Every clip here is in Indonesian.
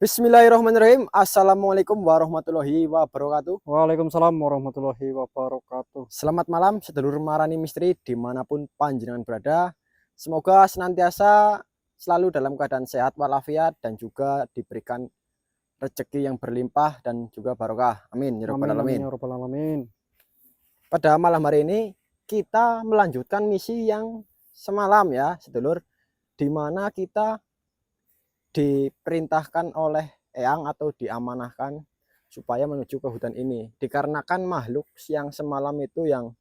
Bismillahirrahmanirrahim. Assalamualaikum warahmatullahi wabarakatuh. Waalaikumsalam warahmatullahi wabarakatuh. Selamat malam sedulur Marani Misteri dimanapun panjenengan berada. Semoga senantiasa selalu dalam keadaan sehat walafiat dan juga diberikan rezeki yang berlimpah dan juga barokah. Amin ya rabbal alamin. Amin ya rabbal alamin. Pada malam hari ini kita melanjutkan misi yang semalam ya sedulur, di mana kita diperintahkan oleh Eyang atau diamanahkan supaya menuju ke hutan ini. Dikarenakan makhluk yang semalam itu yang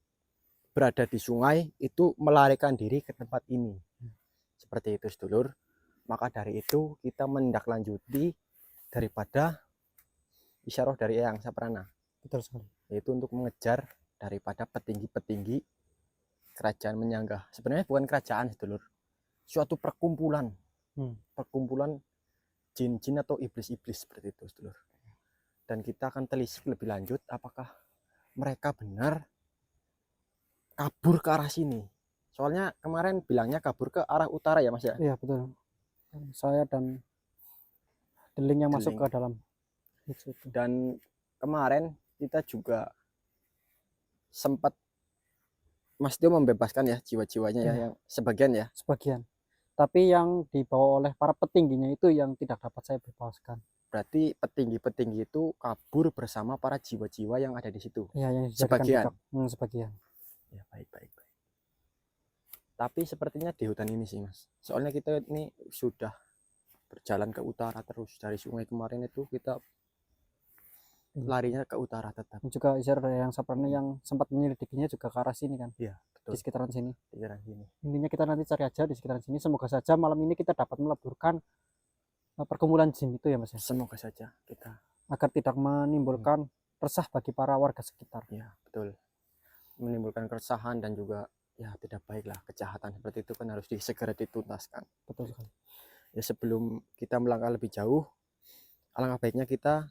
berada di sungai itu melarikan diri ke tempat ini. Seperti itu sedulur. Maka dari itu kita menindaklanjuti daripada isyarah dari Eyang Saprana. Betul sekali. Yaitu untuk mengejar daripada petinggi-petinggi kerajaan Menyanggah. Sebenarnya bukan kerajaan sedulur. Suatu perkumpulan. Perkumpulan jin-jin atau iblis-iblis seperti itu sedulur. Dan kita akan telisik lebih lanjut apakah mereka benar kabur ke arah sini. Soalnya kemarin bilangnya kabur ke arah utara ya Mas ya. Iya betul. Saya dan deling yang masuk ke dalam. Dan kemarin kita juga sempat Mas Dio membebaskan ya jiwa-jiwanya ya, yang sebagian ya. Sebagian. Tapi yang dibawa oleh para petingginya itu yang tidak dapat saya bebaskan. Berarti petinggi-petinggi itu kabur bersama para jiwa-jiwa yang ada di situ. Iya, yang sebagian. Sebagian. Ya baik. Tapi sepertinya di hutan ini sih Mas. Soalnya kita ini sudah berjalan ke utara terus dari sungai kemarin itu kita larinya ke utara tetap. Juga isyarah dari yang Saprana yang sempat menyelidikinya juga ke arah sini kan. Iya betul. Di sekitaran sini. Di sekitaran sini. Intinya kita nanti cari aja di sekitaran sini. Semoga saja malam ini kita dapat meleburkan perkumpulan jin itu ya Mas ya. Semoga saja kita agar tidak menimbulkan resah bagi para warga sekitar. Ya betul. Menimbulkan keresahan dan juga ya tidak baiklah, kejahatan seperti itu kan harus segera dituntaskan. Betul sekali. Ya sebelum kita melangkah lebih jauh, alangkah baiknya kita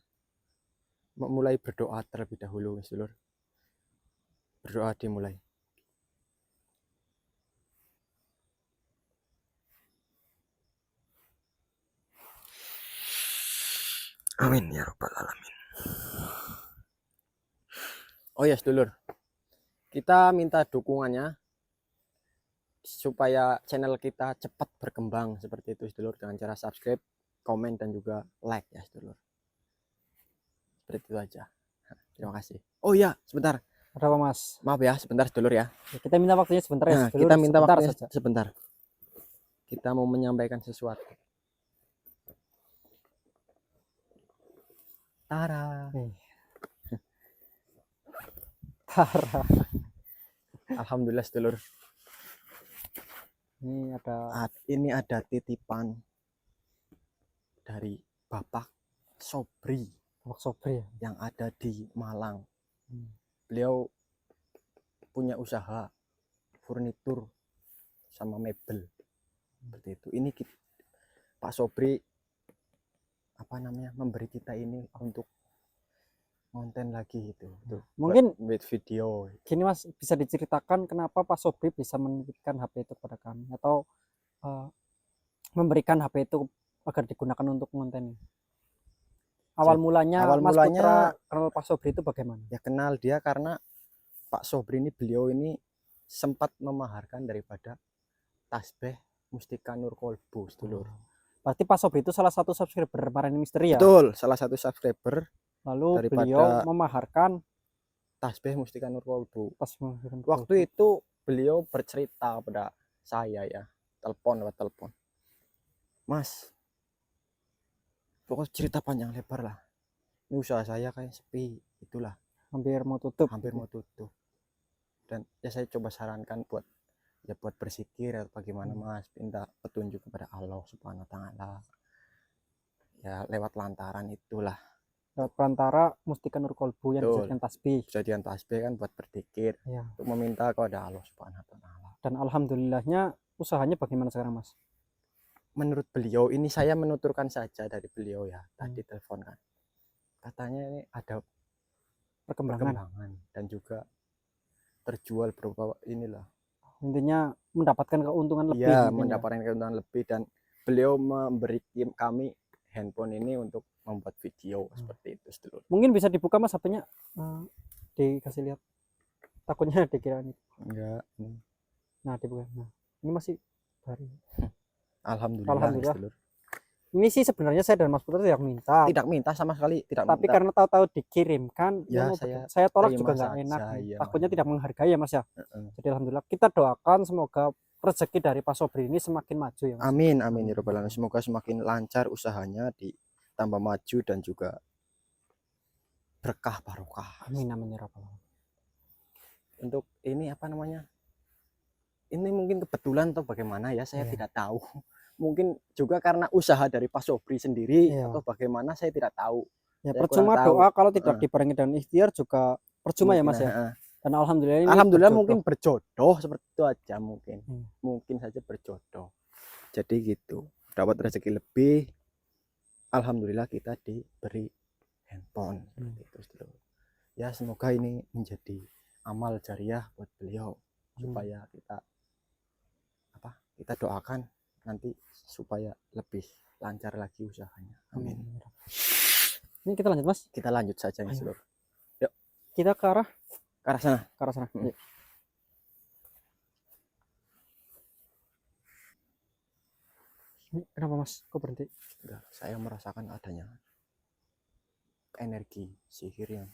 memulai berdoa terlebih dahulu, sedulur. Berdoa dimulai. Amin ya rabbal alamin. Oh ya sedulur, kita minta dukungannya supaya channel kita cepat berkembang seperti itu sedulur, dengan cara subscribe, komen dan juga like ya sedulur. Seperti itu aja. Terima kasih. Oh iya, sebentar. Ada apa Mas? Maaf ya, sebentar sedulur ya. Kita minta waktunya sebentar ya sedulur. Kita minta waktunya saja. Sebentar. Kita mau menyampaikan sesuatu. Tara. Tara. Alhamdulillah sedulur. Ini ada titipan dari Bapak Sobri. Bapak Sobri ya? Yang ada di Malang. Beliau punya usaha furnitur sama mebel seperti itu. Ini Pak Sobri memberi kita ini untuk konten lagi gitu. Mungkin buat video. Gini Mas, bisa diceritakan kenapa Pak Sobri bisa menitipkan HP itu kepada kami atau memberikan HP itu agar digunakan untuk konten? Awal mulanya Mas Putra kenal Pak Sobri itu bagaimana? Ya kenal dia karena Pak Sobri ini, beliau ini sempat memaharkan daripada tasbih Mustika Nur Kolbu sedulur. Berarti Pak Sobri itu salah satu subscriber Marani Misteri ya? Betul, salah satu subscriber. Lalu beliau memaharkan tasbih Mustika Nur Kolbu. Waktu itu beliau bercerita pada saya ya, telepon. Mas, pokoknya cerita panjang lebar lah. Ini usaha saya kayak sepi, itulah. Hampir mau tutup. Dan ya saya coba sarankan buat berzikir atau bagaimana Mas, minta petunjuk kepada Allah Subhanahu wa taala. Ya lewat lantaran itulah. Lewat perantara Mustika Nur Kolbu yang dijadikan tasbih. Dijadikan tasbih kan buat berzikir, ya, untuk meminta kepada Allah Subhanahu wa taala. Dan alhamdulillahnya usahanya bagaimana sekarang Mas? Menurut beliau, ini saya menuturkan saja dari beliau ya, tadi telepon kan. Katanya ini ada perkembangan dan juga terjual beberapa inilah. Intinya mendapatkan keuntungan lebih. Iya, mendapatkan keuntungan lebih dan beliau memberi kami handphone ini untuk membuat video seperti itu sedulur. Mungkin bisa dibuka Mas HP-nya, dikasih lihat. Takutnya dikira ini. Enggak. Nah, dibuka. Nah, ini masih baru. Alhamdulillah. Sedulur. Ini sih sebenarnya saya dan Mas Putra tidak minta sama sekali, tapi karena tahu-tahu dikirimkan, ya, saya tolak juga nggak saja, enak, ya, takutnya tidak menghargai ya Mas ya. Jadi alhamdulillah kita doakan semoga rezeki dari Pak Sobri ini semakin maju ya Mas. Amin ya robbal alamin. Semoga semakin lancar usahanya, ditambah maju dan juga berkah barokah. Amin ya robbal alamin. Untuk ini apa namanya? Ini mungkin kebetulan atau bagaimana ya, saya tidak tahu. Mungkin juga karena usaha dari Pak Sobri sendiri atau bagaimana, saya tidak tahu. Ya, percuma doa kalau tidak dibarengi dengan ikhtiar juga percuma mungkin, ya Mas ya. Dan alhamdulillah mungkin berjodoh seperti itu aja mungkin. Mungkin saja berjodoh. Jadi gitu. Dapat rezeki lebih. Alhamdulillah kita diberi handphone seperti itu. Ya semoga ini menjadi amal jariah buat beliau supaya kita doakan nanti supaya lebih lancar lagi usahanya. Amin. Ini kita lanjut Mas. Kita lanjut saja ya seluruh. Yuk. Kita ke arah sana. Yuk. Ini kenapa Mas? Kok berhenti? Enggak, saya merasakan adanya energi sihir yang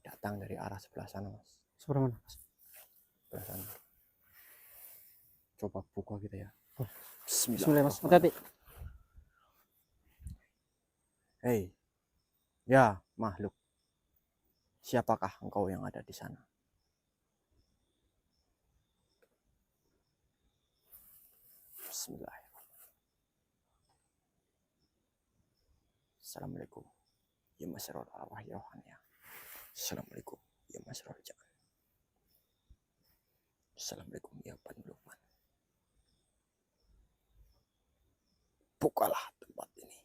datang dari arah sebelah sana Mas. Sebelah mana Mas? Sebelah sana. Coba buka kita ya. Bismillah Mas, hati-hati. Hei, ya makhluk, siapakah engkau yang ada di sana? Bismillahirrahmanirrahim. Assalamualaikum ya masyrul arwah ya rohaniya. Assalamualaikum ya masyrul jangan. Assalamualaikum ya panlukman. Bukalah tempat ini.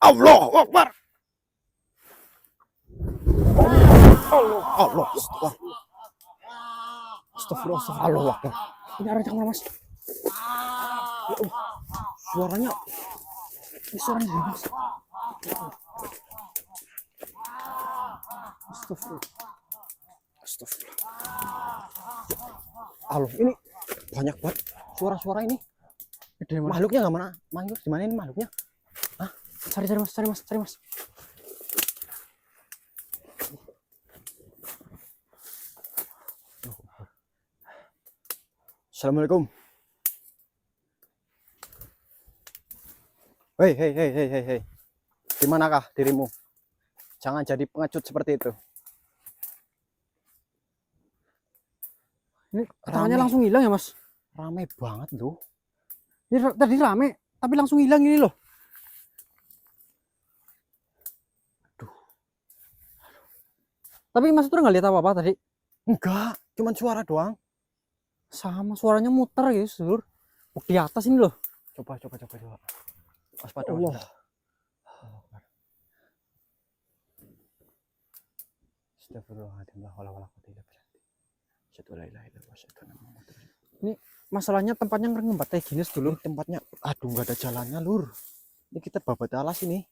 Allahu Akbar. Allah Astagfirullah. Allahu Akbar. Ini arah kamar Mas. Suaranya. Ini suaranya Mas. Astagfirullah. Allah, ini banyak banget suara-suara ini. Makhluknya nggak mana? Makhluk di mana ini makhluknya? Hah? Cari Mas. Assalamualaikum. Hei. Di manakah dirimu? Jangan jadi pengecut seperti itu. Ini tangannya langsung hilang ya Mas? Rame banget loh. Ini tadi rame, tapi langsung hilang ini loh. Aduh. Tapi Mas Putra nggak lihat apa-apa tadi? Enggak, cuman suara doang. Sama suaranya muter gitu, Sur. Di atas ini loh. Coba. Waspada. Allah. Astagfirullahaladzim. Ini masalahnya tempatnya ngembat kayak gini dulu. Tempatnya, aduh nggak ada jalannya lur. Ini kita babat alas ini.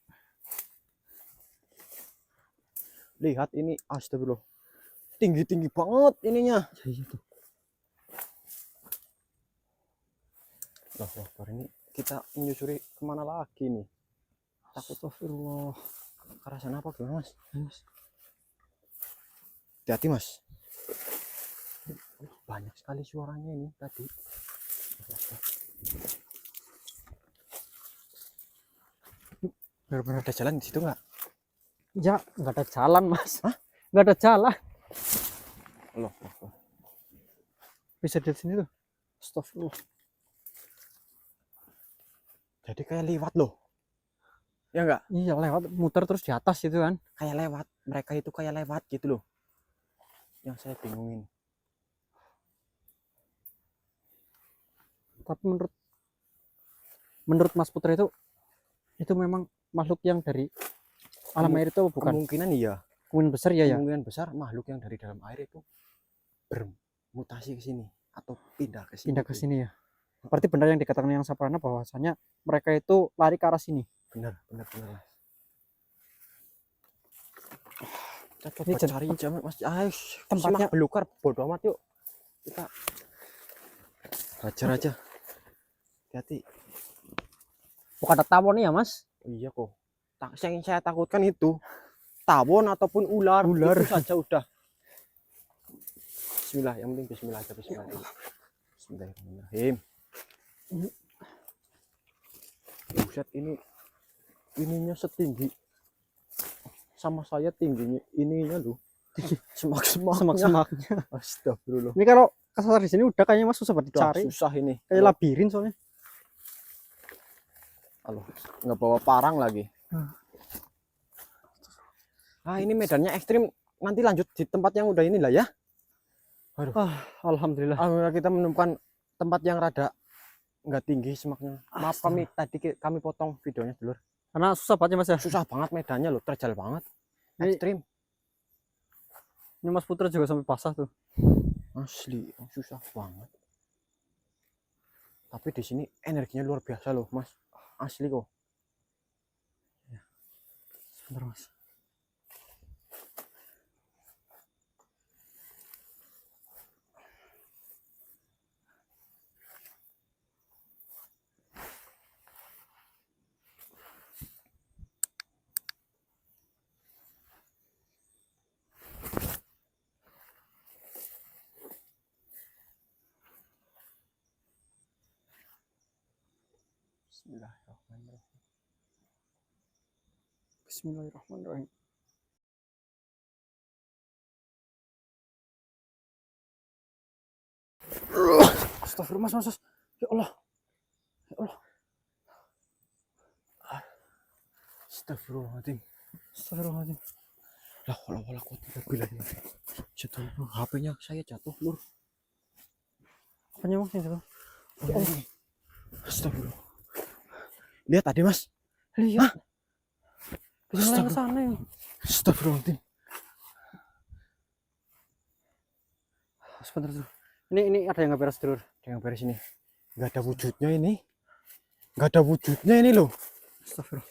Lihat ini, astagfirullah. Tinggi banget ininya. Iya tuh. Loh, ini kita menyusuri kemana lagi nih? Takut. Astagfirullah. Ke arah sana apa gimana Mas? Mas. Hati-hati Mas. Banyak sekali suaranya ini tadi. Benar-benar ada jalan di situ nggak? Ya, nggak ada jalan Mas. Hah? Nggak ada jalan. Loh. Bisa di sini tuh. Astagfirullah. Jadi kayak lewat loh. Ya enggak? Iya lewat, muter terus di atas itu kan. Kayak lewat. Mereka itu kayak lewat gitu loh. Yang saya bingungin. Tapi menurut Mas Putra itu memang makhluk yang dari alam air itu bukan? Kemungkinan iya. Kemungkinan besar ya. Kemungkinan besar makhluk yang dari dalam air itu bermutasi ke sini atau pindah ke sini. Ya. Berarti benar yang dikatakan yang Saprana bahwasanya mereka itu lari ke arah sini. benar Mas. Kita coba Ini cari aja Mas. Tempatnya simak belukar bodoh amat yuk. Kita hajar aja. Hati-hati. bukan ada tawon ya Mas. Iya kok. Yang saya takutkan itu tawon ataupun ular. Itu saja udah. Bismillah, yang penting bismillah aja, bismillah. Bismillahirrahmanirrahim. Buset, ininya setinggi sama saya tingginya ininya loh. Semak-semaknya. Astagfirullah. Ini kalau kesasar di sini udah kayaknya Mas susah banget dicari. Susah ini. Kayak labirin soalnya. Aduh, nggak bawa parang lagi. Ini medannya ekstrim. Nanti lanjut di tempat yang udah inilah ya. Aduh. Alhamdulillah. Alhamdulillah kita menemukan tempat yang rada nggak tinggi semaknya. Maaf kami potong videonya dulu. Karena susah banget ya Mas ya. Susah banget medannya loh, terjal banget. Ekstrim. Ini Mas Putra juga sampai basah tuh. Asli, susah banget. Tapi di sini energinya luar biasa loh, Mas. Asli kok. Ya. Sebentar, Mas. Bismillahirrahmanirrahim. Bismillahirrahmanirrahim. Astagfirullah Mas. Ya Allah. Ya Allah. Astagfirullahaladzim. Astagfirullahaladzim. Lah, wala quwwata illa billah. Jatuh, HP-nya saya jatuh, Lur. Apanya Mas itu? Ya Allah. Astagfirullah. Lihat tadi, Mas. Lihat. Bisa ke sana ya. Astagfirullahaladzim. Sebentar dulu. Ini ada yang nggak beres dulu. Ada yang beres ini. Nggak ada wujudnya ini. Nggak ada wujudnya ini loh. Astagfirullah.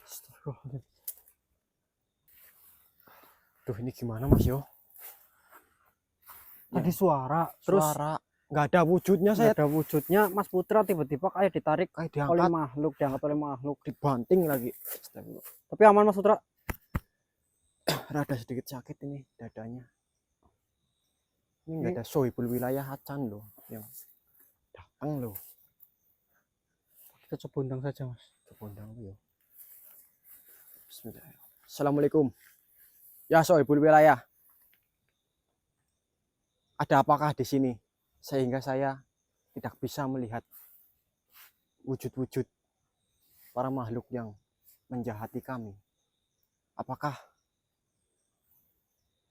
Astagfirullahaladzim. Tuh ini gimana Mas yo? Tadi suara, terus nggak ada wujudnya, saya ada wujudnya. Mas Putra tiba-tiba kayak ditarik kayak oleh diangkat, diangkat oleh makhluk, dibanting lagi. Tapi aman Mas Putra. Rada sedikit sakit ini dadanya. Ini nggak ada sohibul wilayah Hacan loh yang datang loh. Kita coba undang saja Mas. Coba undang yo. Bismillahirrahmanirrahim. Assalamualaikum. Ya sohibul wilayah. Ada apakah di sini sehingga saya tidak bisa melihat wujud-wujud para makhluk yang menjahati kami? Apakah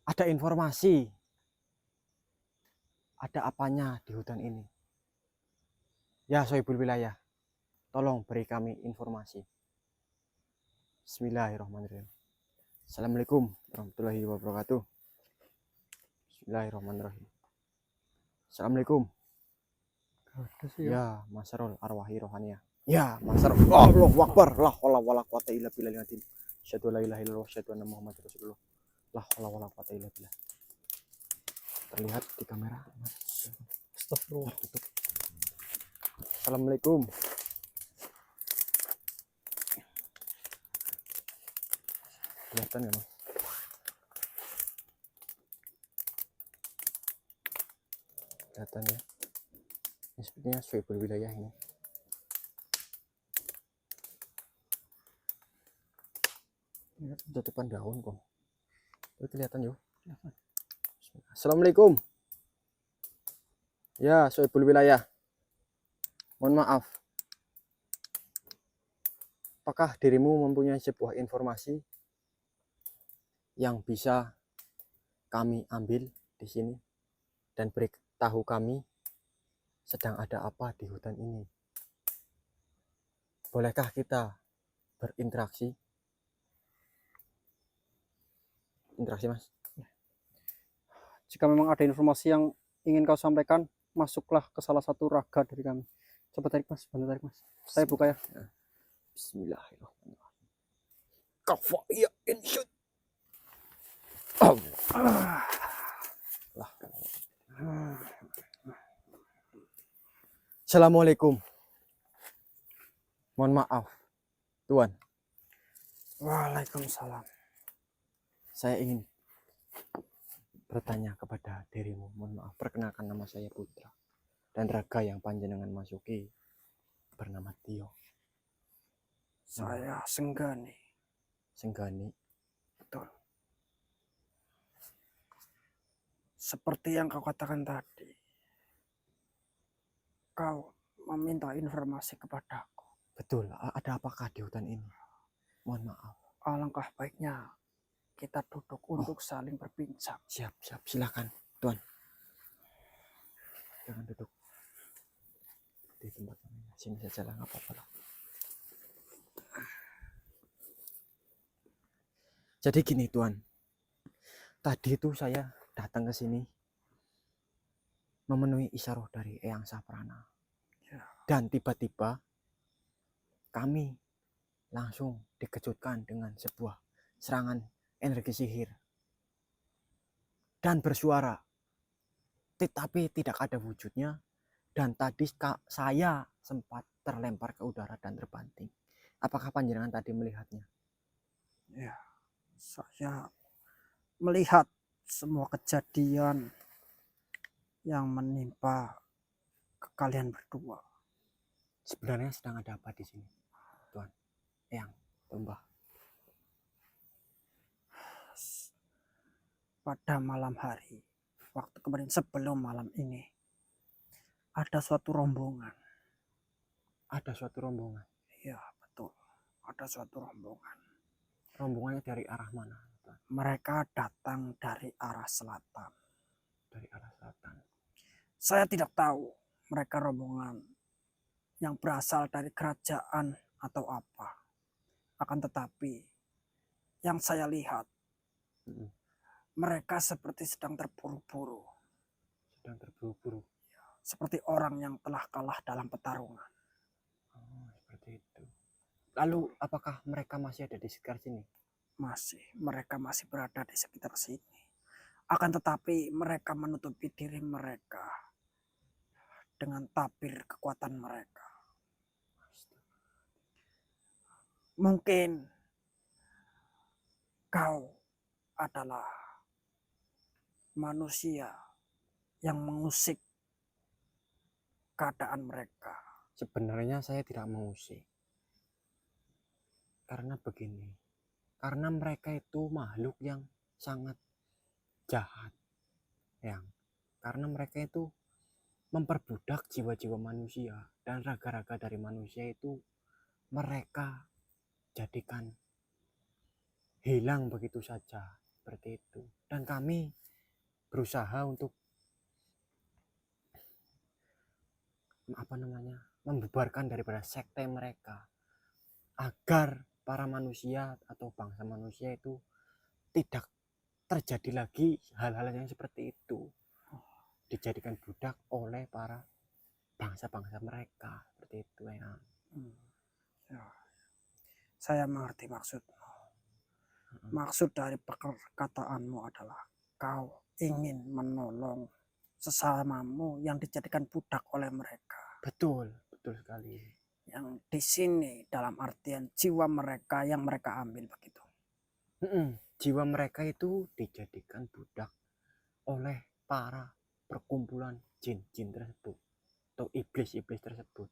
ada informasi? Ada apanya di hutan ini? Ya sohibul wilayah, tolong beri kami informasi. Bismillahirrahmanirrahim. Assalamualaikum warahmatullahi wabarakatuh. Bismillahirrahmanirrahim. Assalamualaikum. Ya, masarul arwahi rohania. Ya, masarul Allahu akbar. La haula wala quwata illa billahil azim. Asyhadu la ilaha illallah wa asyhadu anna muhammadar rasulullah. La haula wala quwata illa billah. Terlihat di kamera. Astagfirullah. Assalamualaikum. Kelihatan ya, Mas? Kelihatan ya. Ini sepertinya sohibul wilayah ini. Ini tutupan daun kok. Itu kelihatan yuk. Assalamualaikum. Ya, sohibul wilayah. Mohon maaf. Apakah dirimu mempunyai sebuah informasi yang bisa kami ambil di sini dan beritahu kami sedang ada apa di hutan ini? Bolehkah kita berinteraksi? Interaksi, Mas. Jika memang ada informasi yang ingin kau sampaikan, masuklah ke salah satu raga dari kami. Coba tarik Mas, bantu tarik Mas. Saya buka ya. Bismillahirrahmanirrahim. Kafaya insyud. Allah. Assalamualaikum. Mohon maaf, Tuan. Waalaikumsalam. Saya ingin bertanya kepada dirimu. Mohon maaf, perkenalkan nama saya Putra. Dan raga yang panjenengan masuki bernama Tio. Saya Senggani. Senggani. Betul. Seperti yang kau katakan tadi, kau meminta informasi kepadaku. Betul, ada apakah di hutan ini? Mohon maaf. Alangkah baiknya kita duduk untuk saling berbincang. Siap, silakan, Tuan. Jangan duduk di tempat sini saja lah, nggak apa-apa lah. Jadi gini, Tuan. Tadi itu saya datang ke sini memenuhi isyarat dari Eyang Saprana. Ya. Dan tiba-tiba kami langsung dikejutkan dengan sebuah serangan energi sihir dan bersuara, tetapi tidak ada wujudnya. Dan tadi saya sempat terlempar ke udara dan terbanting. Apakah panjenengan tadi melihatnya? Ya, saya melihat semua kejadian yang menimpa kalian berdua. Sebenarnya sedang ada apa di sini, Tuan? Eyang, Mbah. Pada malam hari, waktu kemarin sebelum malam ini, ada suatu rombongan. Ada suatu rombongan? Iya, betul. Ada suatu rombongan. Rombongannya dari arah mana, Tuan? Mereka datang dari arah selatan. Dari arah selatan. Saya tidak tahu mereka rombongan yang berasal dari kerajaan atau apa. Akan tetapi, yang saya lihat, mereka seperti sedang terburu-buru. Sedang terburu-buru. Seperti orang yang telah kalah dalam pertarungan. Oh, seperti itu. Lalu apakah mereka masih ada di sekitar sini? Masih, mereka masih berada di sekitar sini. Akan tetapi mereka menutupi diri mereka dengan tabir kekuatan mereka. Mungkin kau adalah manusia yang mengusik keadaan mereka. Sebenarnya saya tidak mengusik. Karena begini. Karena mereka itu makhluk yang sangat jahat. Karena mereka itu memperbudak jiwa-jiwa manusia. Dan raga-raga dari manusia itu mereka jadikan hilang begitu saja, seperti itu. Dan kami berusaha untuk membubarkan daripada sekte mereka, agar para manusia atau bangsa manusia itu tidak terjadi lagi hal-hal yang seperti itu, dijadikan budak oleh para bangsa-bangsa mereka, seperti itu ya. Ya. Saya mengerti maksudmu. Maksud dari perkataanmu adalah kau ingin menolong sesamamu yang dijadikan budak oleh mereka. Betul, betul sekali. Yang di sini dalam artian jiwa mereka yang mereka ambil begitu. Jiwa mereka itu dijadikan budak oleh para perkumpulan jin-jin tersebut atau iblis-iblis tersebut.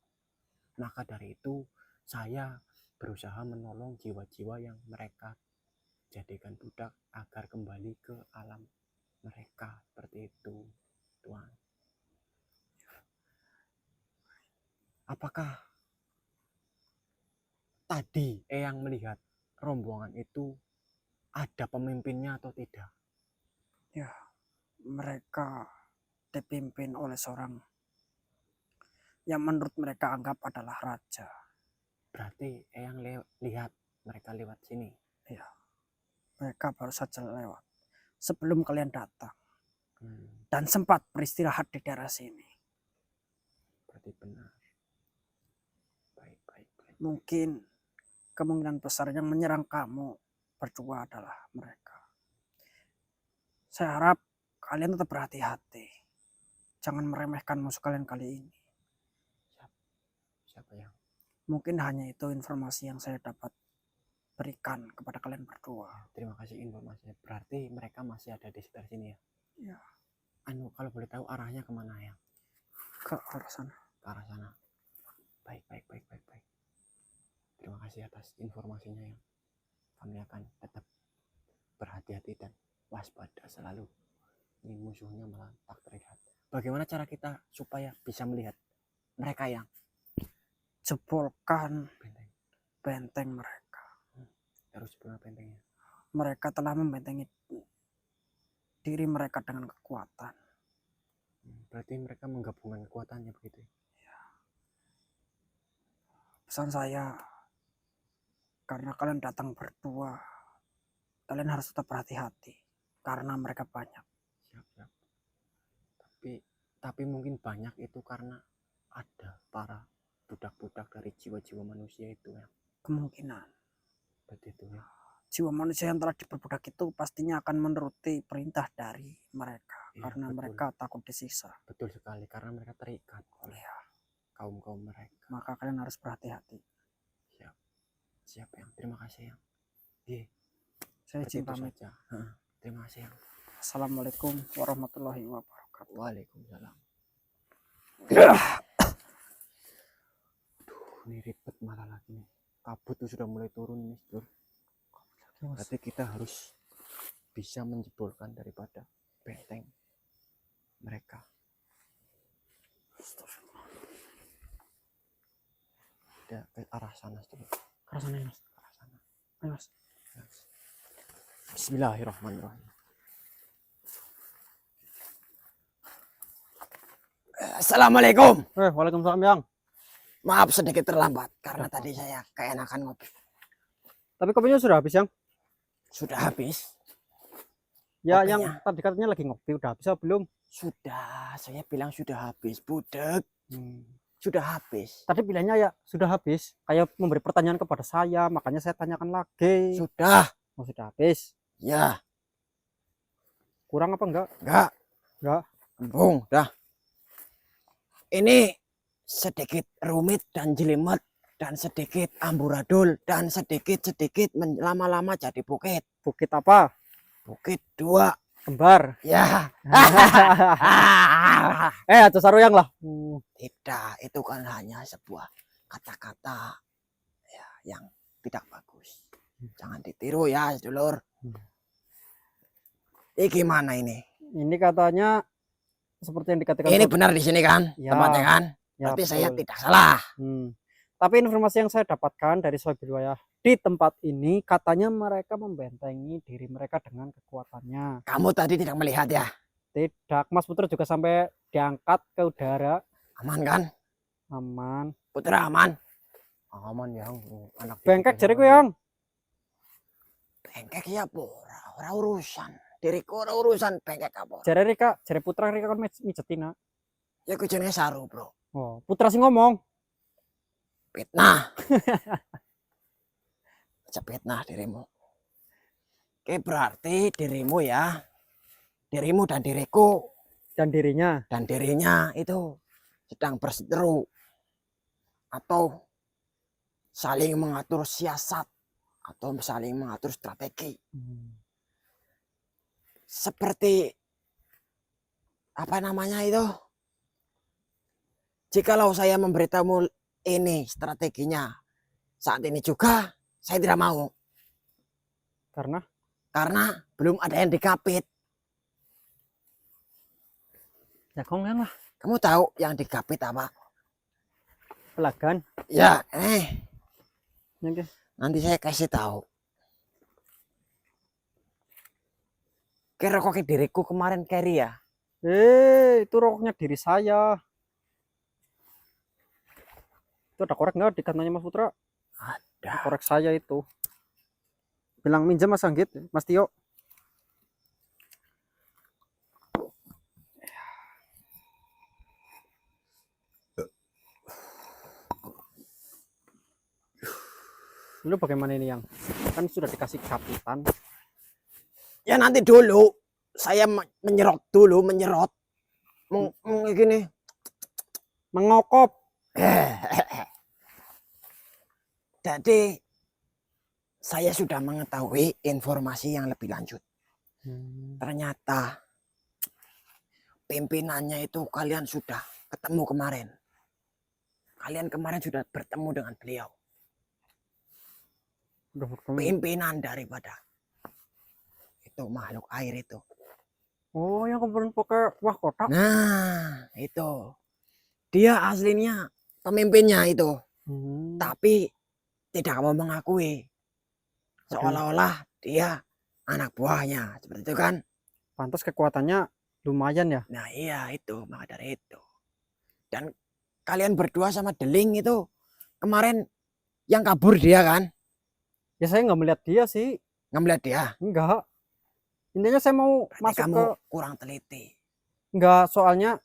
Maka dari itu saya berusaha menolong jiwa-jiwa yang mereka jadikan budak agar kembali ke alam mereka, seperti itu, Tuan. Apakah tadi Eyang melihat rombongan itu ada pemimpinnya atau tidak? Ya, mereka dipimpin oleh seorang yang menurut mereka anggap adalah raja. Berarti Eyang lihat mereka lewat sini? Ya, mereka baru saja lewat sebelum kalian datang. Dan sempat beristirahat di daerah sini. Berarti benar. Baik. Mungkin kemungkinan besar yang menyerang kamu berdua adalah mereka. Saya harap kalian tetap berhati-hati. Jangan meremehkan musuh kalian kali ini. Siapa yang? Mungkin hanya itu informasi yang saya dapat berikan kepada kalian berdua. Terima kasih informasinya. Berarti mereka masih ada di sekitar sini ya? Ya, Kalau boleh tahu arahnya kemana ya? ke arah sana. Ke arah sana. Baik. Terima kasih atas informasinya ya. Kami akan tetap berhati-hati dan waspada selalu. Ini musuhnya malah tak terlihat. Bagaimana cara kita supaya bisa melihat mereka yang Jebolkan benteng? benteng mereka. Terus gimana bentengnya? Mereka telah membentengi diri mereka dengan kekuatan. Berarti mereka menggabungkan kekuatannya begitu ya? Pesan saya, karena kalian datang berdua, kalian harus tetap berhati-hati karena mereka banyak. Siap. Tapi mungkin banyak itu karena ada para budak-budak dari jiwa-jiwa manusia itu ya. Kemungkinan Berarti itu ya. jiwa manusia yang telah diperbudak itu pastinya akan menuruti perintah dari mereka, Iya, karena betul. mereka takut disiksa. Betul sekali, karena mereka terikat oleh kaum mereka. Maka kalian harus berhati-hati. Siap yang. Terima kasih yang. Saya Berarti izin itu pamit. saja. Terima kasih yang. Assalamualaikum warahmatullahi wabarakatuh. Waalaikumsalam. Ini ribet malah lagi nih. Kabut tuh sudah mulai turun nih, Bro. Berarti kita harus bisa menjebolkan daripada benteng mereka. Ada ke arah sana dulu. Ke arah sana, Mas. Ke arah sana. Ayo, Mas. Bismillahirrahmanirrahim. Assalamualaikum. Waalaikumsalam, Yang. Maaf sedikit terlambat karena tadi saya keenakan ngopi. Tapi kopinya sudah habis, Yang? Sudah habis. Ya, Kopinya. Yang tadi katanya lagi ngopi, udah habis atau belum? Sudah, saya bilang sudah habis, budek. Sudah habis. Tadi bilangnya ya sudah habis, kayak memberi pertanyaan kepada saya, makanya saya tanyakan lagi. Sudah. Oh, sudah habis. Ya. Kurang apa enggak? Enggak. Bung, dah. Ini sedikit rumit dan jelimet dan sedikit amburadul dan sedikit lama-lama jadi bukit. Bukit apa? Bukit 2. Kembar. Ya. Aja saruyang lah. Tidak, itu kan hanya sebuah kata-kata ya, yang tidak bagus. Jangan ditiru ya, sedulur. Ini gimana ini? Ini katanya seperti yang dikatakan. Ini benar di sini kan? Ya. Tempatnya kan? Ya, berarti betul. saya tidak salah. Tapi informasi yang saya dapatkan dari Sohibul Wilayah di tempat ini, katanya mereka membentengi diri mereka dengan kekuatannya. Kamu tadi tidak melihat ya? Tidak, Mas Putra juga sampai diangkat ke udara. Aman kan? Aman. Putra aman? Aman yang. Anak bengkek jariku, Yang. Bengkek ya, ora urusan. Diriku ora urusan bengkek apa. Jare Rika, jare Putra Rika kan mijetina. Ya ku jenenge Saru, Bro. Oh, Putra sing ngomong. Fitnah. Fitnah dirimu. Oke, berarti dirimu ya. Dirimu dan diriku dan dirinya itu sedang berseteru atau saling mengatur siasat atau saling mengatur strategi. Seperti apa namanya itu? Jikalau saya memberitahu ini strateginya saat ini juga, saya tidak mau. Karena belum ada yang dikapit. Ya Yang lah. Kamu tahu yang dikapit apa? Pelagan. Ya, Nanti saya kasih tahu. Kira kok diriku kemarin carry ya? Itu rokoknya diri saya. Itu ada korek nggak di kantornya Mas Putra? Ada. Korek saya itu. Bilang minjem Mas Anggit, Mas Tio. Dulu bagaimana ini yang kan sudah dikasih kapitan. Ya nanti dulu saya menyerot dulu, gini. Mengokop. Jadi saya sudah mengetahui informasi yang lebih lanjut. Ternyata pimpinannya itu kalian sudah ketemu kemarin. Kalian kemarin sudah bertemu dengan beliau. Pimpinan daripada itu makhluk air itu. Oh, yang kemarin pakai wah kotak. Nah, itu. Dia aslinya pemimpinnya itu. Tapi tidak mau mengakui. Seolah-olah dia anak buahnya. Seperti itu kan? Pantas kekuatannya lumayan ya. Nah iya itu, maka dari itu. Dan kalian berdua sama Deling itu kemarin yang kabur dia kan? Ya saya nggak melihat dia sih. Nggak melihat dia? Enggak. Intinya saya mau Berarti masuk kamu ke... kurang teliti. Enggak, soalnya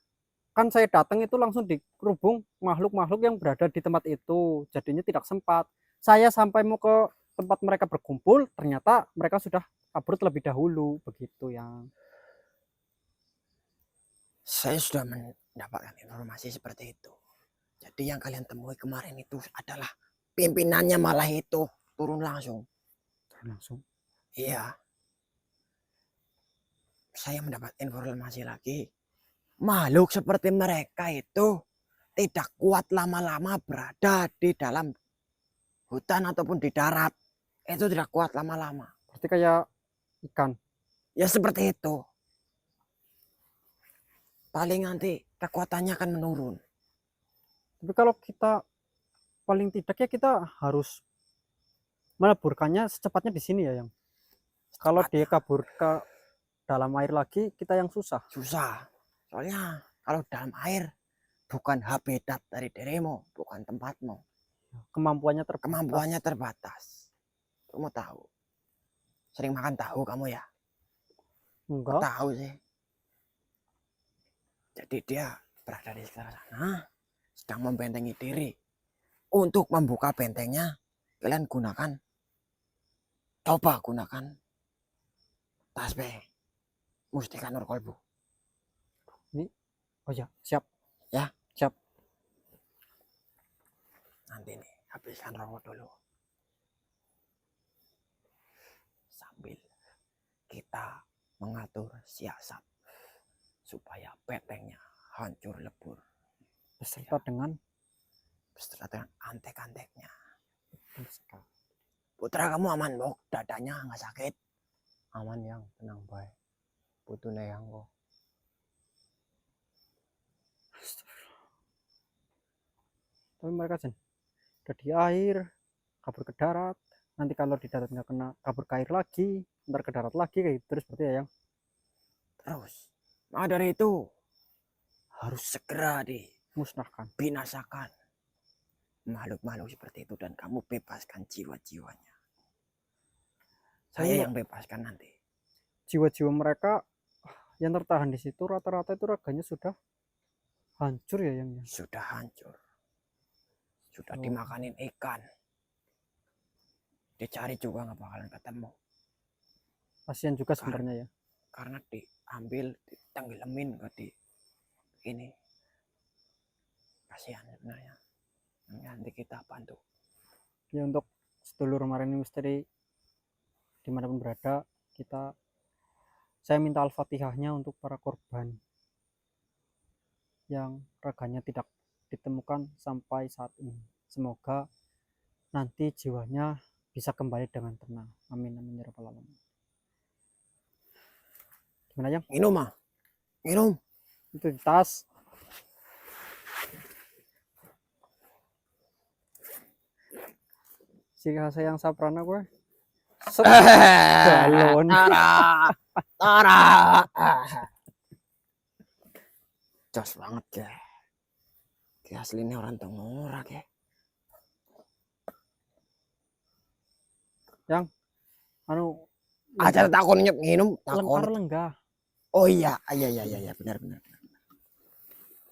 kan saya datang itu langsung dikerubung makhluk-makhluk yang berada di tempat itu. Jadinya tidak sempat. Saya sampai mau ke tempat mereka berkumpul, ternyata mereka sudah kabur terlebih dahulu. Begitu yang... Saya sudah mendapatkan informasi seperti itu. Jadi yang kalian temui kemarin itu adalah pimpinannya malah itu turun langsung. Iya. Saya mendapat informasi lagi. Makhluk seperti mereka itu tidak kuat lama-lama berada di dalam hutan ataupun di darat. Itu tidak kuat lama-lama. Berarti kayak ikan. Ya seperti itu. Paling nanti kekuatannya akan menurun. Tapi kalau kita paling tidak ya kita harus meleburkannya secepatnya di sini ya yang. Kalau dia kabur ke dalam air lagi kita yang susah. Susah. Soalnya kalau dalam air bukan habitat dari dirimu, bukan tempatmu. Kemampuannya terbatas. Kamu tahu. Sering makan tahu kamu ya? Enggak. Tahu sih. Jadi dia berada di sekitar sana, sedang membentengi diri. Untuk membuka bentengnya, kalian coba gunakan tasbih Mustika Nur Kolbu. Ini, oh ya, siap. Ya, siap. Nanti nih, habiskan rokok dulu. Sambil kita mengatur siasat supaya bentengnya hancur lebur. Beserta dengan antek-anteknya. Putra kamu aman, Bok? Dadanya nggak sakit? Aman yang, tenang baik. Putune yang kok. Tapi mereka udah di air, kabur ke darat. Nanti kalau di darat nggak kena, kabur ke air lagi, ntar ke darat lagi kayak gitu terus berarti ya yang. Terus, maka dari itu harus segera Musnahkan, binasakan makhluk-makhluk seperti itu dan kamu bebaskan jiwa-jiwanya. Saya yang bebaskan nanti. Jiwa-jiwa mereka yang tertahan di situ rata-rata itu raganya sudah hancur ya yang. Sudah hancur. Sudah dimakanin ikan. Dicari juga nggak bakalan ketemu. Kasihan juga sebenarnya ya. Karena diambil, ditenggelamin ke ini. Kasihan sebenarnya. Nanti kita bantu. Ya untuk sedulur Marini Misteri dimanapun berada, saya minta Al-Fatihahnya untuk para korban yang raganya tidak ditemukan sampai saat ini. Semoga nanti jiwanya bisa kembali dengan tenang. Amin amin ya rabbal alamin. Gimana yang? Minum mah. Minum. Itu di tas. Jika saya yang saprana gue. Galon. Tara. Jos banget ya. Kayak aslinya orang Tenggorak ya. Yang aja takon minum lengkar lenggah. Oh iya benar.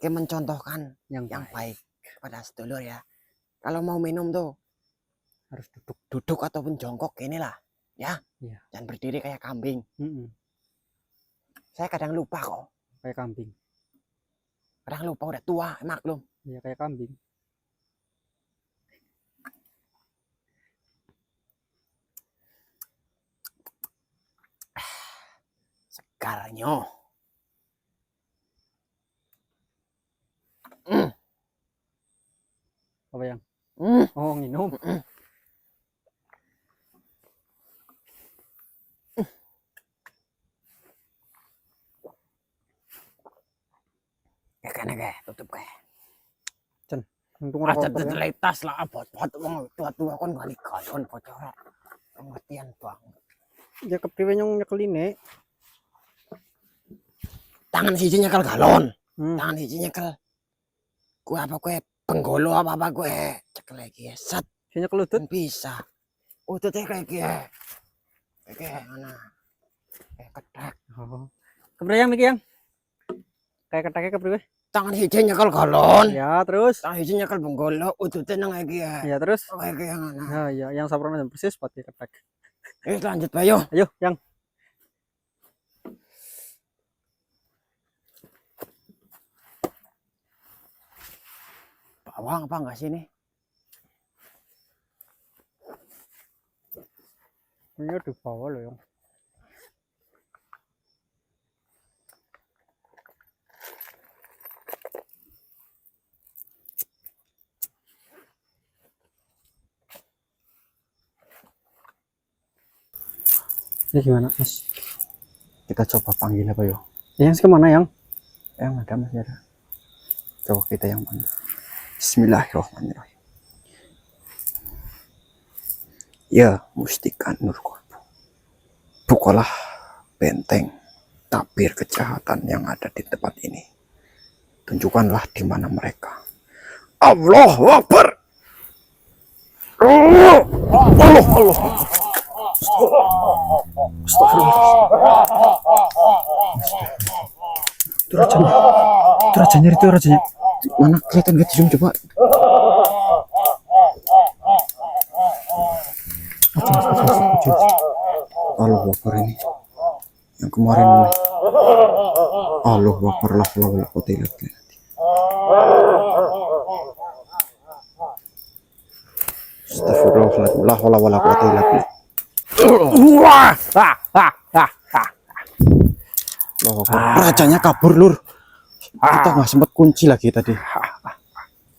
Kayak mencontohkan yang baik pada sedulur ya. Kalau mau minum tuh Harus duduk. Duduk ataupun jongkok inilah, ya. Iya. Jangan berdiri kayak kambing. Saya kadang lupa kok. Kayak kambing. Kadang lupa udah tua, maklum. Iya, kayak kambing. Segarnya. Apa yang? Hmm. Oh, minum. Kayak tutup kayak. Untung Aja rokok ya. terletas lah, bot-bot wong tua-tua kon gali-galon bocor. Pengertian banget. Ya kepriwe nyong nyekeline. Tangan siji nyekel galon, Hmm. tangan siji nyekel kue apa kue penggolo apa kue cekel lagi ya set Sing nyekel udut. bisa udutnya kayak mana kayak ketek. Oh. Kepriwe yang iki yang? Kayak keteknya kepriwe? Tangan siji nyekel galon, Ya, terus. tangan siji nyekel penggolo udutnya nang lagi ya Ya, terus. kayak mana. Nah, ya, yang saprona persis pakai ketek. Lanjut bayo. Ayo, yang Bawang apa enggak sih ini? ini di bawah loh, yang. Ini gimana, Mas? Kita coba panggil apa yo? Yang kemana, yang? Yang ada masih ada. Coba kita yang mana? Bismillahirrahmanirrahim. Ya mustika nurku, bukalah benteng tabir kejahatan yang ada di tempat ini. Tunjukkanlah di mana mereka. Allahu Akbar. Allah. Itu rajanya. Itu rajanya, itu rajanya. Mana kelihatan gak di zoom coba. Allahu Akbar ini. Yang kemarin Allahu Akbar la haula wala quwwata illa billah. Astagfirullahaladzim la haula wala quwwata illa billah. Wah, Allahu Akbar. Rajanya kabur, Lur. Kita nggak sempat kunci lagi tadi.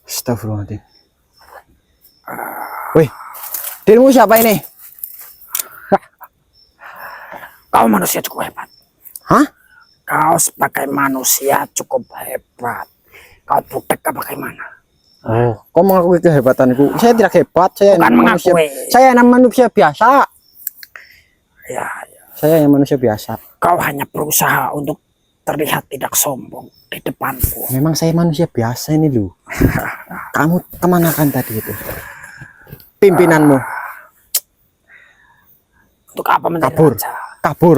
Astagfirullahaladzim. Wih, dirimu siapa ini? Kau manusia cukup hebat. Hah? Kau sebagai manusia cukup hebat. Kau butek apa bagaimana? Oh, kau mengakui kehebatanku? Saya tidak hebat. Saya Bukan manusia. mengakui. Saya manusia biasa. Ya, Saya yang manusia biasa. kau hanya berusaha untuk terlihat tidak sombong di depanku. Memang saya manusia biasa ini, lu. Kamu kemanakan tadi itu? Pimpinanmu Untuk apa menjadi Kabur. raja? kabur.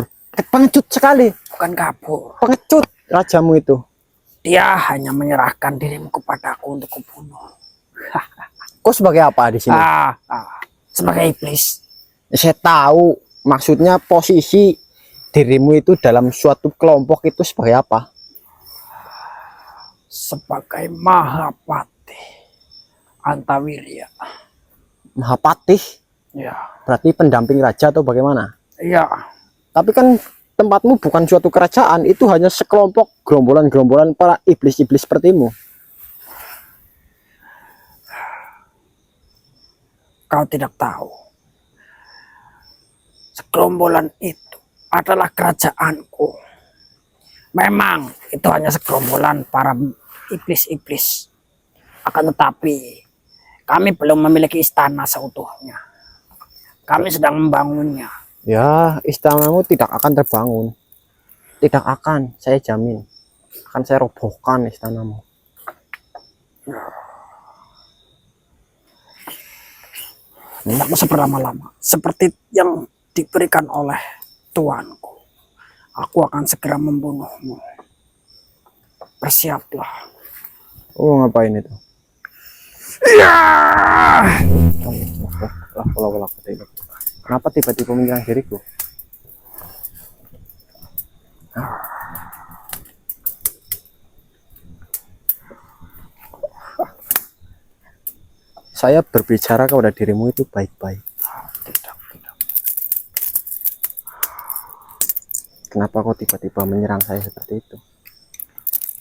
Pengecut sekali. Bukan kabur. Pengecut rajamu itu. Dia hanya menyerahkan dirimu kepadaku untuk kubunuh. Kau sebagai apa di sini? Sebagai iblis. Saya tahu maksudnya posisi dirimu itu dalam suatu kelompok itu sebagai apa? Sebagai Mahapati Antawirya. Mahapatih. Ya, Berarti pendamping raja atau bagaimana? iya. Tapi kan tempatmu bukan suatu kerajaan, itu hanya sekelompok gerombolan-gerombolan para iblis-iblis sepertimu. Kau tidak tahu. Segerombolan itu adalah kerajaanku. Memang itu hanya segerombolan para iblis-iblis. Akan tetapi kami belum memiliki istana seutuhnya. Kami sedang membangunnya. Ya, istanamu tidak akan terbangun. Tidak akan, saya jamin. Akan saya robohkan istanamu. Tidak usah berlama-lama. Seperti yang diberikan oleh tuanku. Aku akan segera membunuhmu. Bersiaplah. Oh, ngapain itu? Ya. Oh, Kenapa tiba-tiba menyerang diriku? Saya berbicara kepada dirimu itu baik-baik. Tidak. Kenapa kau tiba-tiba menyerang saya seperti itu?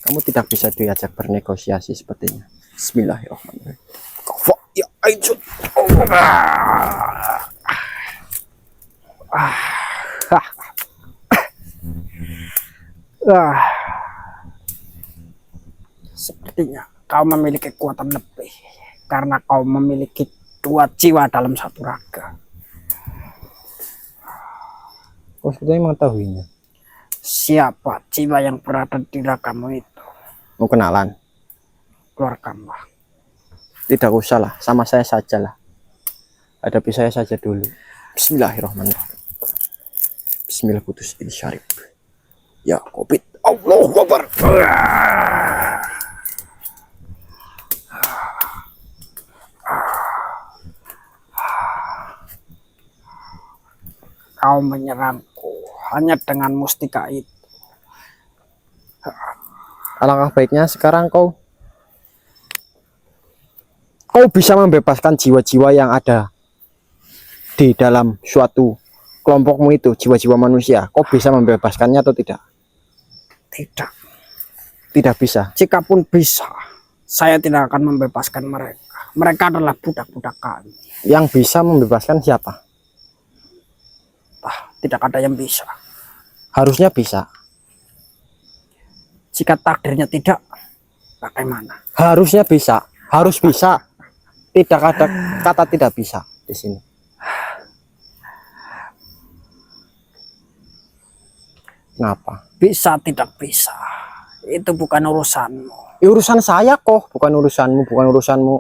Kamu tidak bisa diajak bernegosiasi sepertinya. Bismillahirrahmanirrahim. Ya, ayo. Sepertinya kau memiliki kekuatan lebih karena kau memiliki 2 jiwa dalam 1 raga. Kau sebetulnya mengetahuinya. Siapa jiwa yang berada di ragamu itu? Mau kenalan? Keluarkanlah. Tidak usah lah, sama saya saja lah. Hadapi saya saja dulu. Bismillahirrahmanirrahim. Bismillah putus ini syarif. Ya covid. Allahu Akbar. Kau menyerangku hanya dengan mustika itu. Alangkah baiknya sekarang kau bisa membebaskan jiwa-jiwa yang ada di dalam suatu kelompokmu itu, jiwa-jiwa manusia. Kau bisa membebaskannya atau tidak? Tidak. Tidak bisa. Jikapun bisa, saya tidak akan membebaskan mereka. Mereka adalah budak-budak kami. Yang bisa membebaskan siapa? Tidak ada yang bisa. Harusnya bisa. Jika takdirnya tidak, bagaimana? Harusnya bisa. Harus bisa. Tidak ada kata tidak bisa di sini. Kenapa? Bisa tidak bisa. Itu bukan urusanmu. Urusan saya kok, bukan urusanmu, bukan urusanmu.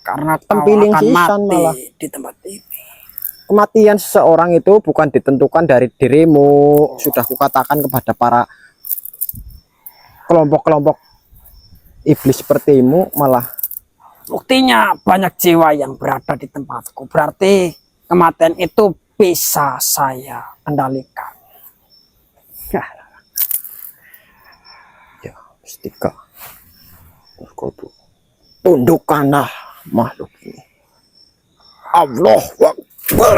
Karena kau Tempiling akan sisan mati malah. di tempat ini. Kematian seseorang itu bukan ditentukan dari dirimu. Sudah kukatakan kepada para kelompok-kelompok iblis sepertimu, malah Buktinya banyak jiwa yang berada di tempatku. Berarti kematian itu bisa saya kendalikan. ya mustika. Tundukkanlah makhluk ini. Allah Akbar.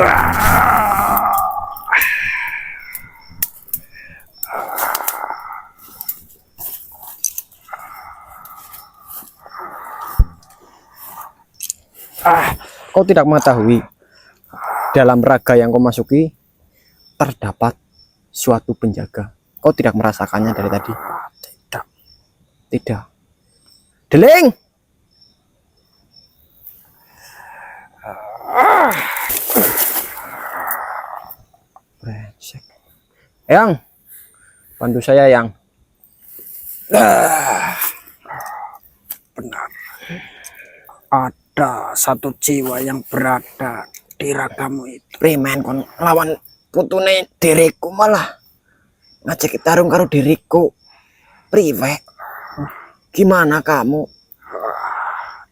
Kau tidak mengetahui dalam raga yang kau masuki terdapat suatu penjaga. Kau tidak merasakannya dari tadi? Tidak. Tidak. Deling. Brengsek. Yang, bantu saya yang. Benar. Ada satu jiwa yang berada di ragamu itu. Premen kon lawan putune diriku malah ngajak tarung karo diriku. Priwe. Gimana kamu?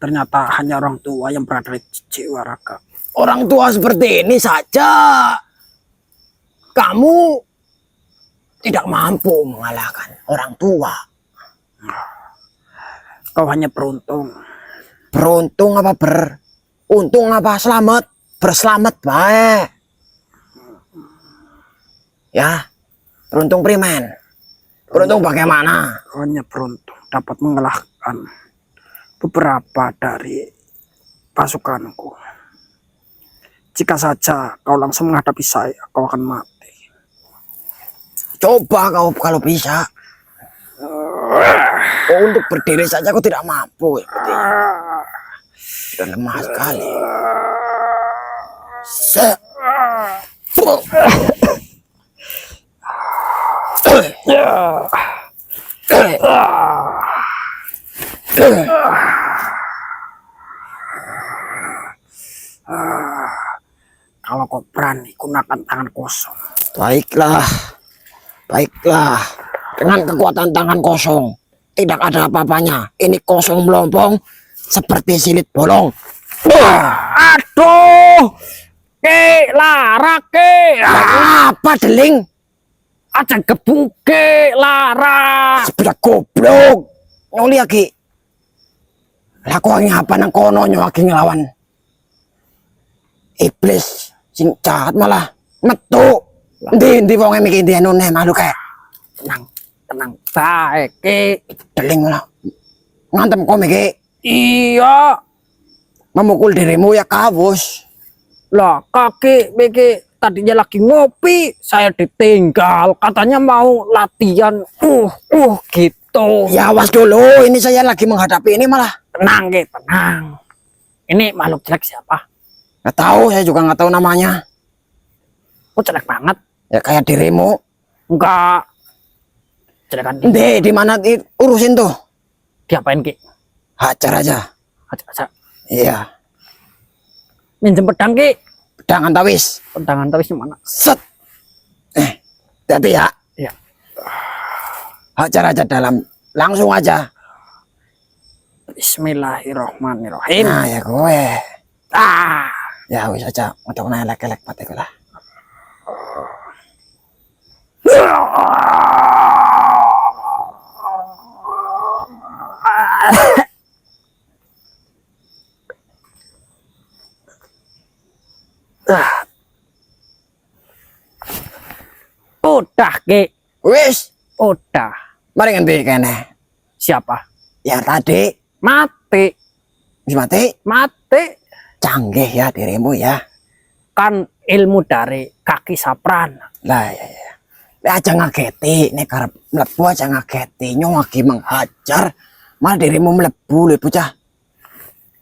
Ternyata hanya orang tua yang berada di jiwa raga. Orang tua seperti ini saja kamu tidak mampu mengalahkan orang tua. Kau hanya beruntung. Beruntung apa untung apa selamat? Berselamat baik. Ya, beruntung primen. Beruntung bagaimana? Kau hanya beruntung dapat mengalahkan beberapa dari pasukanku. Jika saja kau langsung menghadapi saya, kau akan mati. Coba kau kalau bisa. Untuk berdiri saja kau tidak mampu. Sudah lemah sekali. Kalau kau berani gunakan tangan kosong. Baiklah. Baiklah. Dengan kekuatan tangan kosong tidak ada apa-apanya. Ini kosong melompong seperti silit bolong. Aduh, Ke lara ke. Apa deling? Aja gebuke lara. Sebelah goblok. Nyoli lagi. Lah kok ngapa nang kono lagi ngelawan iblis sing jahat malah metu. Endi wong mikir ndi anune makhluk kae. Tenang bae ke. Deling malah ngantem kok mikir Iya. memukul dirimu ya kawus. Lah kaki BG tadinya lagi ngopi, saya ditinggal, katanya mau latihan, gitu. Ya awas dulu, ini saya lagi menghadapi ini malah. Tenang gitu, tenang. Ini makhluk jelek siapa? Nggak tahu, saya juga nggak tahu namanya. Oh jelek banget. Ya kayak dirimu. Enggak. Jelekan Di mana urusin tuh? diapain Ki? Hajar aja. Aja. Iya. Minjem pedang Ki. Pedang antawis. Pedang antawis mana? Set. Hati ya. Iya. Hajar aja dalam. Langsung aja. Bismillahirrahmanirrahim. Nah ya gue. Ah. Ya wis aja. Untuk elek-elek patiku lah. Udah Ki. Wis. Udah. Mari ngendi kene. Siapa? Ya tadi. Mati. Wis mati. Mati. Canggih ya dirimu ya. Kan ilmu dari kaki sapran. Lah ya. Aja ngageti, nek karep mlebu aja ngageti, lagi menghajar, malah dirimu mlebu lho bocah.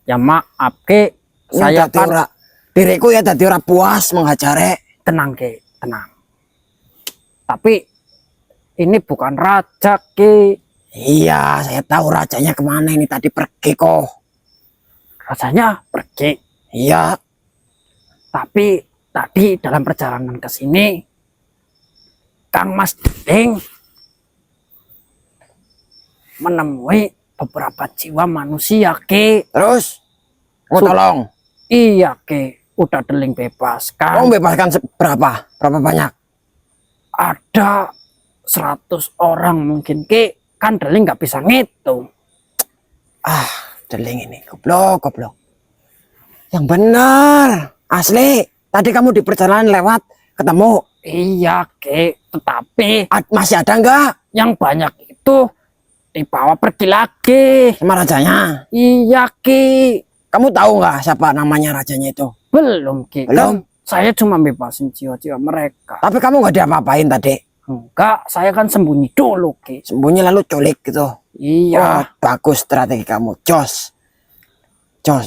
Ya maaf Ki, saya kan diriku ya dadi ora puas menghajare. tenang Ki, tenang. Tapi ini bukan raja Ki. Iya, saya tahu rajanya kemana ini tadi pergi kok. Rajanya pergi. Iya. Tapi tadi dalam perjalanan ke sini Kang Mas Deling menemui beberapa jiwa manusia Ki. Terus mau tolong? Iya Ki, udah Deling bebaskan. Kamu bebaskan berapa? Berapa banyak? Ada 100 orang mungkin Ki. Kan Deling nggak bisa ngitung. Ah, Deling ini goblok. Yang benar, asli. Tadi kamu di perjalanan lewat ketemu. Iya Ki, tetapi Masih ada enggak? yang banyak itu dibawa pergi lagi. Sama rajanya? Iya Ki. Kamu tahu nggak siapa namanya rajanya itu? Belum Ki. Belum? Kan saya cuma bebasin jiwa-jiwa mereka. Tapi kamu nggak diapa-apain tadi? Enggak, saya kan sembunyi dulu Ki. Sembunyi lalu culik gitu? Iya. Oh, bagus strategi kamu, Jos.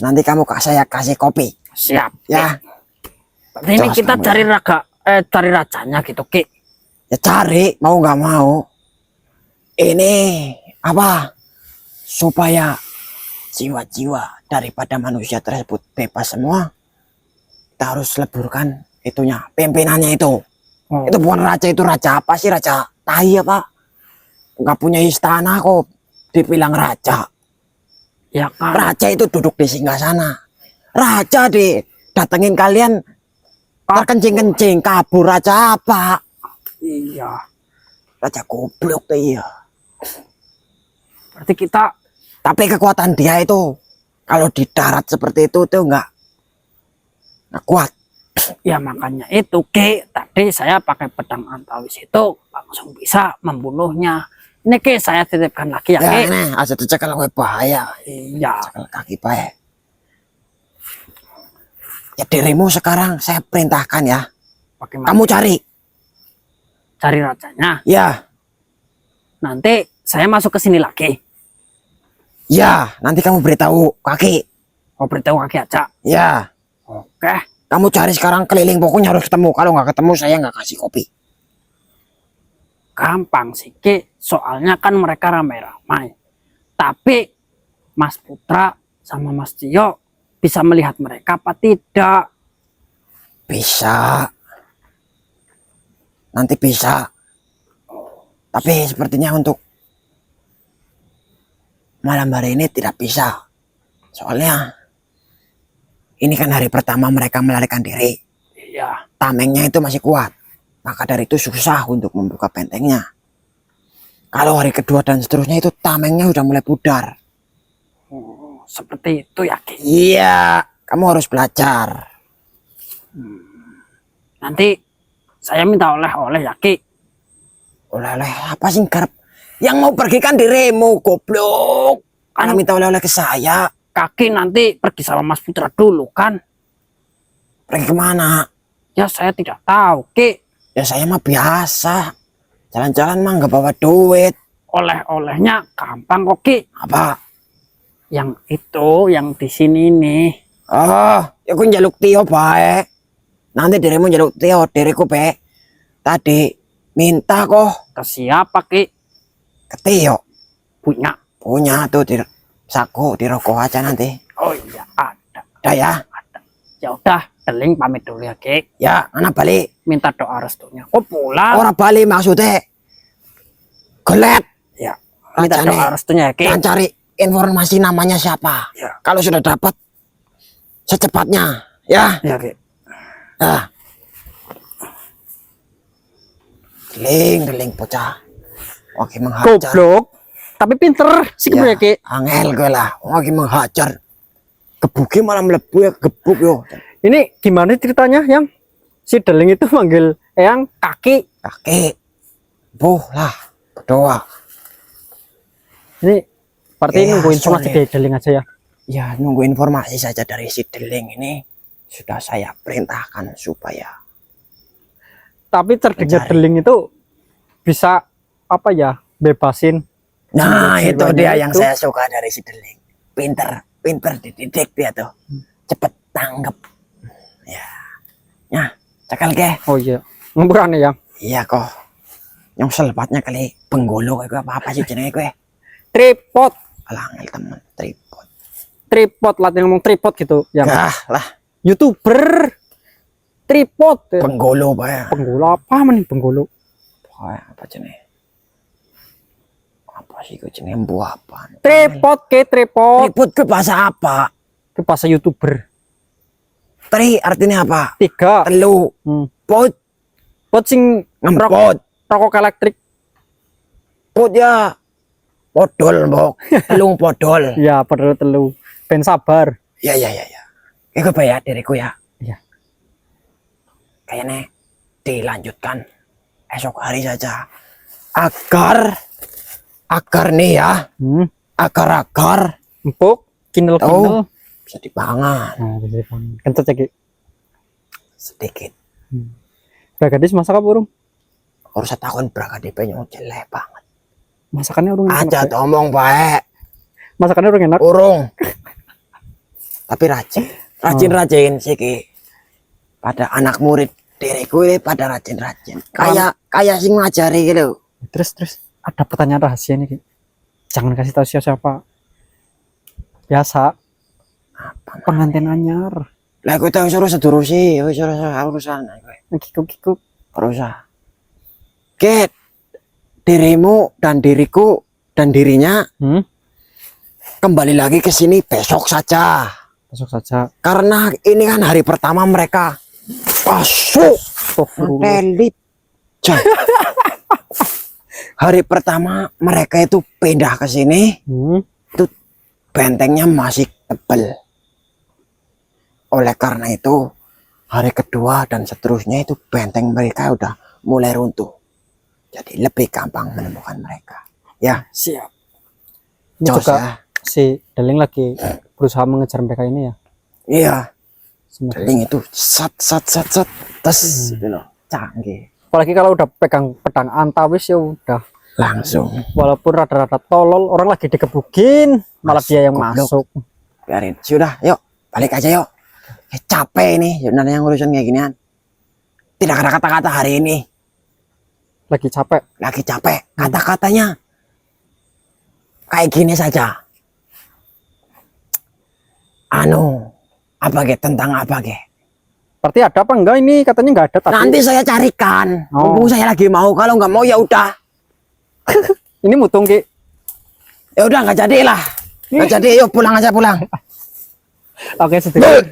Nanti kamu saya kasih kopi. Siap. Ya. Berarti ini Jos kita kamu cari rajanya gitu Ki. Ya cari, mau nggak mau. Ini apa? Supaya jiwa-jiwa daripada manusia tersebut bebas semua, kita harus leburkan itunya, pimpinannya itu. Oh. Itu bukan raja, itu raja apa sih? Raja tai apa? Nggak punya istana kok dibilang raja. Ya kan. Raja itu duduk di singgasana. Raja datengin kalian terkencing-kencing, kabur. Raja apa? Iya. Raja goblok tuh iya. Berarti kita, Tapi kekuatan dia itu kalau di darat seperti itu tuh nggak kuat. ya makanya itu Ki. Tadi saya pakai pedang antawis itu langsung bisa membunuhnya. Ini Ki saya titipkan lagi ya Ki. Ya ini aja dicekal gue bahaya. Iya. Cekal kaki baik. Ya dirimu sekarang saya perintahkan ya. Bagaimana? Kamu cari. Cari rajanya. Ya. Nanti saya masuk ke sini lagi. Ya. Nanti kamu beritahu kaki. Oh beritahu kaki aja. Ya. Oke. Kamu cari sekarang keliling, pokoknya harus ketemu. Kalau nggak ketemu saya nggak kasih kopi. Gampang sih Ki. Soalnya kan mereka ramai-ramai. Tapi Mas Putra sama Mas Cio bisa melihat mereka apa tidak? Bisa. Nanti bisa. Tapi sepertinya untuk malam hari ini tidak bisa. Soalnya ini kan hari pertama mereka melarikan diri. tamengnya itu masih kuat. Maka dari itu susah untuk membuka bentengnya. Kalau hari kedua dan seterusnya itu tamengnya udah mulai pudar. Oh, seperti itu ya Ki. Iya, kamu harus belajar. Nanti saya minta oleh-oleh ya Ki. Oleh-oleh apa sih Garp? Yang mau pergi kan dirimu, goblok. Karena minta oleh-oleh ke saya. Kaki nanti pergi sama Mas Putra dulu kan? Pergi kemana? Ya saya tidak tahu Ki. Ya saya mah biasa. Jalan-jalan mah nggak bawa duit. Oleh-olehnya gampang kok Ki. Apa? Yang itu, yang di sini nih. Oh, ya aku njaluk Tio bae. Nanti dirimu njaluk Tio, diriku be. Tadi minta kok Ke siapa Ki? ke Tio. Punya. Punya tuh di saku, di rokok aja nanti. Oh iya ada. Udah ya? Ya udah, Deling pamit dulu ya Ki. Ya, anak balik. Minta doa restunya. Oh pulang. Orang balik maksudnya. Gelet. Ya. Minta Rajane. doa restunya ya Ki. Dan cari informasi namanya siapa. Ya. Kalau sudah dapat secepatnya, ya. Ya Ki. Nah. Deling bocah. Oke menghajar. Goblok. Tapi pinter sih Ya, ya Ki. angel gue lah. Oke menghajar. Gebuki malah melebu ya gebuk yo. Ini gimana ceritanya yang si Deling itu manggil Eyang kaki? Kaki. Buh lah. Berdoa. Ini berarti Ya, nunggu informasi sorry. dari Deling aja ya. Ya nunggu informasi saja dari si Deling ini. Sudah saya perintahkan supaya. Tapi cerdiknya Mencari. Deling itu bisa apa ya, bebasin. Nah Jiwa- itu jiwanya dia yang itu. saya suka dari si Deling. Pinter dididik dia tuh. Cepet tanggap. Ya, cakal ke. Oh iya, ngeburan ya. Iya kok. Yang selebatnya kali penggolo kayak apa sih jenenge kowe? Tripod, Alah ngel temen tripod. tripod lah yang ngomong tripod gitu. Yang Gah lah YouTuber tripod. penggolo bae. Penggolo apa mending penggolo? Apa jenenge? Apa sih kok jenenge buah apa? Tripod ke tripod. Tripod ke bahasa apa? Ke bahasa YouTuber. Tri artinya apa? 3. Telu. Pot Pot sing ngempot. rokok elektrik. Pot ya. Podol mbok. Telung podol. Ya, padahal telu. Ben sabar. Ya. Iku bayar diriku ya. Iya. Kayaknya dilanjutkan esok hari saja. Agar nih ya. Agar Empuk, kinel-kinel. bisa dipangan Nah, bisa dipangan. Kencet ya, Ki. sedikit. Udah gadis masak apa urung? Harus setahun berangkat DP nyong jelek banget. Masakannya urung enak, Aja Ki. ngomong baik. Masakannya urung enak. Urung. Tapi rajin sih Ki. Pada anak murid diriku ini pada rajin. Kayak sing ngajari gitu. Terus ada pertanyaan rahasia nih, Ki. Jangan kasih tahu siapa. Biasa pengantin anyar. Lah kowe tau suruh sedurusi, wis urusan kowe. Kikuk. Ora usah. Ket dirimu dan diriku dan dirinya kembali lagi ke sini besok saja. Besok saja. Karena ini kan hari pertama mereka masuk telit. Hari pertama mereka itu pindah ke sini, itu bentengnya masih tebal. Oleh karena itu hari kedua dan seterusnya itu benteng mereka udah mulai runtuh. Jadi lebih gampang menemukan mereka. Ya, Siap. Ini Jos juga ya. si Deling lagi berusaha mengejar mereka ini ya. Iya, Semoga. Deling itu sat tes gitu loh. Canggih. Apalagi kalau udah pegang pedang antawis ya udah. Langsung Walaupun rada-rada tolol, orang lagi dikebukin, malah dia yang goblok. masuk. biarin. Sudah, yuk balik aja yuk. Capek ini sebenarnya ngurusin kayak ginian. Tidak ada kata-kata hari ini. Lagi capek. Lagi capek. Kata-katanya kayak gini saja. Apa ge tentang apa ge? Berarti ada apa enggak ini? Katanya enggak ada tapi Nanti saya carikan. Oh. Mumpung saya lagi mau. Kalau nggak mau ya udah. ini mutung, Ki. Ya udah nggak jadi lah. Nggak jadi. Yuk pulang aja pulang. Oke, sedikit.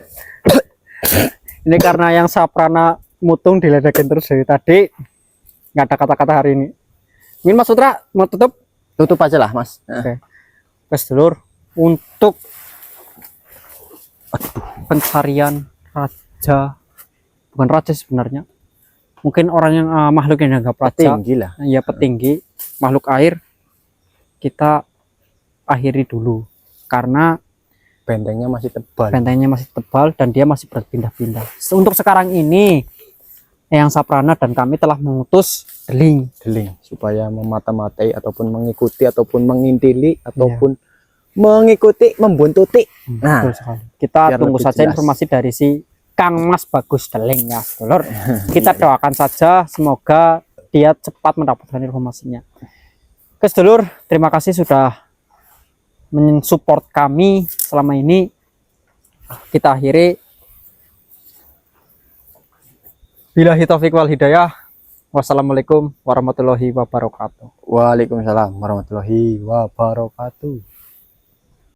Ini karena yang Saprana mutung diledekin terus dari tadi. Nggak ada kata-kata hari ini. Mungkin Mas Sutra mau tutup? Tutup aja lah Mas. Guys dulur, untuk pencarian raja, bukan raja sebenarnya, mungkin orang yang makhluk yang dianggap raja, Tinggi lah. ya petinggi makhluk air, kita akhiri dulu karena Bentengnya masih tebal. bentengnya masih tebal dan dia masih berpindah-pindah. Untuk sekarang ini Eyang Saprana dan kami telah mengutus Deling Supaya memata-matai ataupun mengikuti ataupun mengintili Iya. ataupun mengikuti, membuntuti. Nah, betul sekali. Kita biar tunggu lebih saja jelas. informasi dari si Kang Mas Bagus Deling ya, Dulur. Kita doakan saja semoga dia cepat mendapatkan informasinya. Guys Dulur, terima kasih sudah mensupport kami selama ini. Kita akhiri. Billahi taufiq wal hidayah. Wassalamualaikum warahmatullahi wabarakatuh. Waalaikumsalam warahmatullahi wabarakatuh.